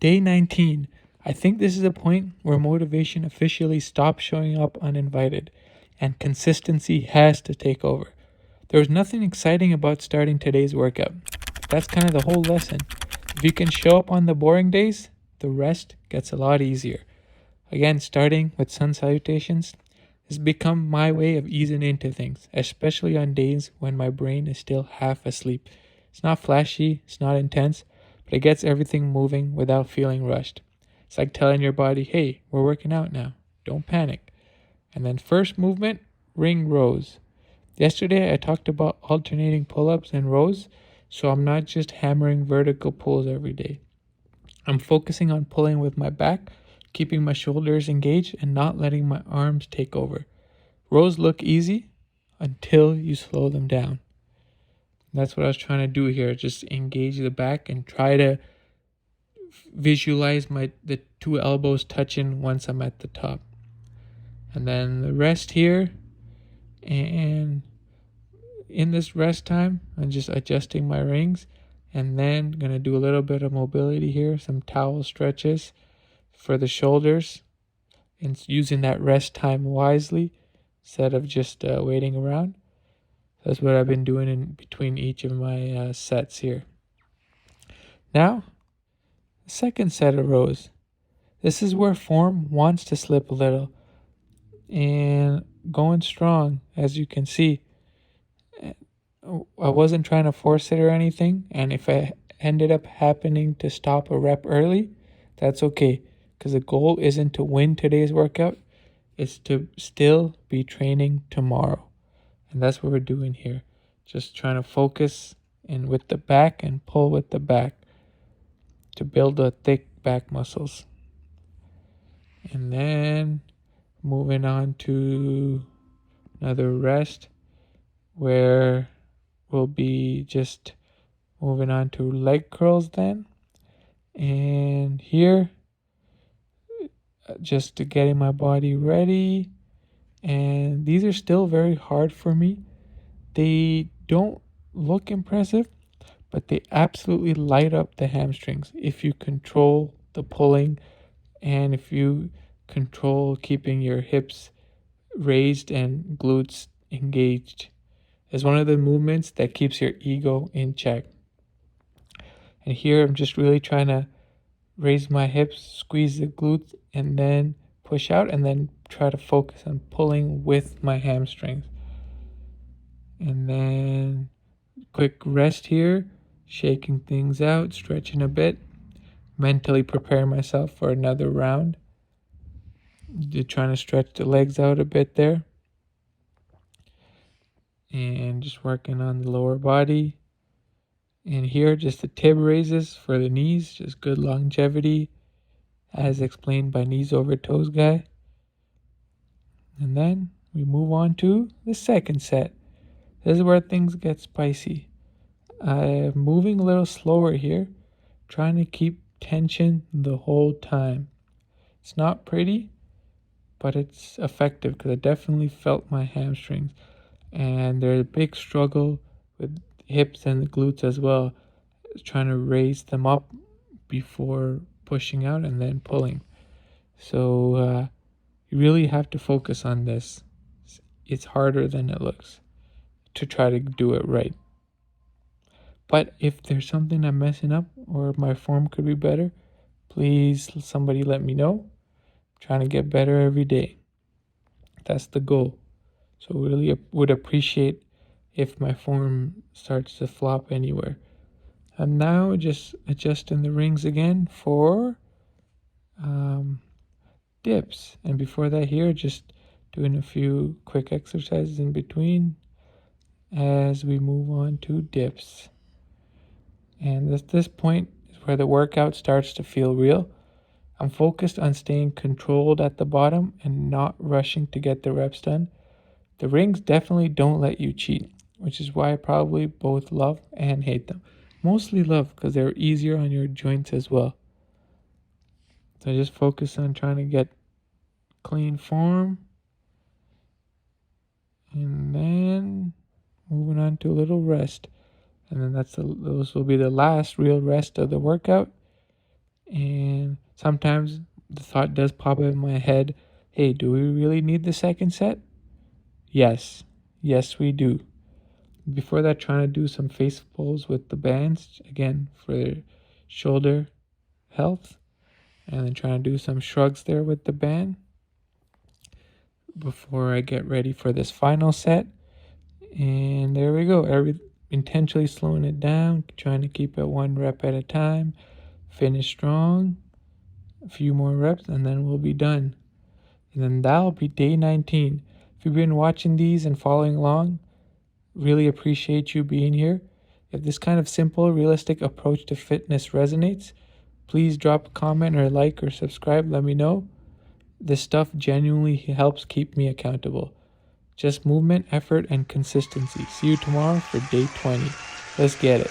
Day 19. I think this is a point where motivation officially stops showing up uninvited, and consistency has to take over. There was nothing exciting about starting today's workout. That's kind of the whole lesson. If you can show up on the boring days, the rest gets a lot easier. Again, starting with sun salutations has become my way of easing into things, especially on days when my brain is still half asleep. It's not flashy, it's not intense, but it gets everything moving without feeling rushed. It's like telling your body, hey, we're working out now. Don't panic. And then first movement, ring rows. Yesterday I talked about alternating pull-ups and rows, so I'm not just hammering vertical pulls every day. I'm focusing on pulling with my back, keeping my shoulders engaged, and not letting my arms take over. Rows look easy until you slow them down. That's what I was trying to do here. Just engage the back and try to visualize the two elbows touching once I'm at the top. And then the rest here. And in this rest time, I'm just adjusting my rings. And then going to do a little bit of mobility here. Some towel stretches for the shoulders. And using that rest time wisely instead of just waiting around. That's what I've been doing in between each of my sets here. Now, the second set of rows. This is where form wants to slip a little. And going strong, as you can see. I wasn't trying to force it or anything. And if I ended up happening to stop a rep early, that's okay. Because the goal isn't to win today's workout. It's to still be training tomorrow. And that's what we're doing here. Just trying to focus and with the back and pull with the back to build the thick back muscles. And then moving on to another rest where we'll be just moving on to leg curls then. And here, just to getting my body ready. And these are still very hard for me. They don't look impressive, but they absolutely light up the hamstrings if you control the pulling and if you control keeping your hips raised and glutes engaged. It's one of the movements that keeps your ego in check. And here I'm just really trying to raise my hips, squeeze the glutes, and then push out, and then try to focus on pulling with my hamstrings. And then quick rest here, shaking things out, stretching a bit, mentally prepare myself for another round. Just trying to stretch the legs out a bit there. And just working on the lower body. And here, just the tib raises for the knees, just good longevity, as explained by Knees Over Toes guy. And then we move on to the second set. This is where things get spicy. I'm moving a little slower here, trying to keep tension the whole time. It's not pretty, but it's effective because I definitely felt my hamstrings. And there's a big struggle with hips and the glutes as well, trying to raise them up before pushing out and then pulling. So you really have to focus on this. It's harder than it looks to try to do it right. But if there's something I'm messing up or my form could be better, please somebody let me know. I'm trying to get better every day. That's the goal. So really would appreciate if my form starts to flop anywhere. I'm now just adjusting the rings again for dips. And before that here, just doing a few quick exercises in between as we move on to dips. And at this point is where the workout starts to feel real. I'm focused on staying controlled at the bottom and not rushing to get the reps done. The rings definitely don't let you cheat, which is why I probably both love and hate them. Mostly love because they're easier on your joints as well. So just focus on trying to get clean form. And then moving on to a little rest. And then those will be the last real rest of the workout. And sometimes the thought does pop up in my head, hey, do we really need the second set? Yes. Yes, we do. Before that, trying to do some face pulls with the bands, again, for shoulder health. And then trying to do some shrugs there with the band before I get ready for this final set. And there we go. Intentionally slowing it down, trying to keep it 1 rep at a time. Finish strong. A few more reps, and then we'll be done. And then that'll be day 19. If you've been watching these and following along, really appreciate you being here. If this kind of simple, realistic approach to fitness resonates, please drop a comment or like or subscribe. Let me know. This stuff genuinely helps keep me accountable. Just movement, effort, and consistency. See you tomorrow for day 20. Let's get it.